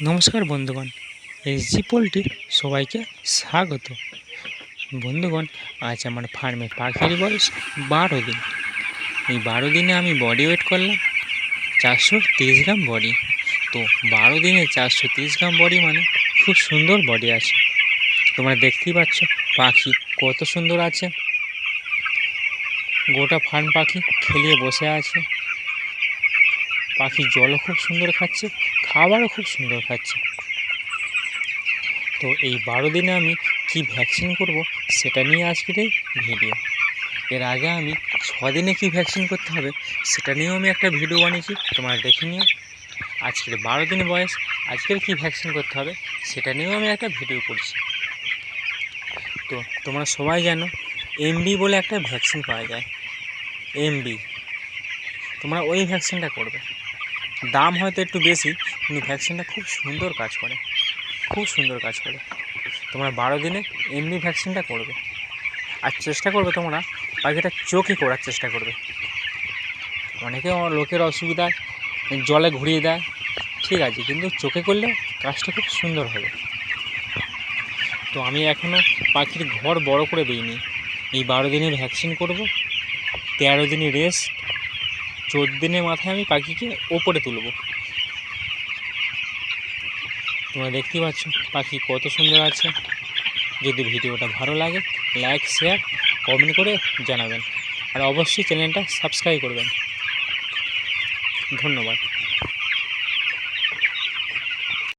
নমস্কার বন্ধুগণ, এসজি পোলট্রির সবাইকে স্বাগত। বন্ধুগণ, আজ আমার ফার্মে পাখির বয়স 12 দিন। এই 12 দিনে আমি বডি ওয়েট করলাম 430 গ্রাম বডি। তো 12 দিনে 430 গ্রাম বডি মানে খুব সুন্দর বডি আছে। তোমরা দেখতেই পাচ্ছ পাখি কত সুন্দর আছে। গোটা ফার্ম পাখি খেলিয়ে বসে আছে। পাখি জলও খুব সুন্দর খাচ্ছে, খাবারও খুব সুন্দর খাচ্ছে। তো এই 12 দিনে আমি কি ভ্যাকসিন করব সেটা নিয়ে আজকের এই ভিডিও। এর আগে আমি 6 দিনে কি ভ্যাকসিন করতে হবে সেটা নিয়েও আমি একটা ভিডিও বানিয়েছি, তোমরা দেখে নিও। আজকের 12 দিন বয়স, আজকের কি ভ্যাকসিন করতে হবে সেটা নিয়েও আমি একটা ভিডিও করছি। তো তোমরা সবাই জানো এমবি বলে একটা ভ্যাকসিন পাওয়া যায়, এমবি। তোমরা ওই ভ্যাকসিনটা করবে। দাম হয়তো একটু বেশি, কিন্তু ভ্যাকসিনটা খুব সুন্দর কাজ করে, খুব সুন্দর কাজ করে। তোমরা 12 দিনে এমবি ভ্যাকসিনটা করবে। আর চেষ্টা করবে তোমরা পাখিটা চোখে করার চেষ্টা করবে। অনেকে লোকের অসুবিধা জলে ঘুরিয়ে দেয়, ঠিক আছে, কিন্তু চোখে করলে কাজটা খুব সুন্দর হবে। তো আমি এখনও পাখির ঘর বড় করে দিইনি। এই 12 দিনে ভ্যাকসিন করব, 13 দিনে রেস্ট, 14 দিনের মাথায় আমি পাখিকে ওপরে তুলব। তোমরা দেখতেই পাচ্ছ পাখি কত সুন্দর আছে। যদি ভিডিওটা ভালো লাগে লাইক, শেয়ার, কমেন্ট করে জানাবেন। আর অবশ্যই চ্যানেলটা সাবস্ক্রাইব করবেন। ধন্যবাদ।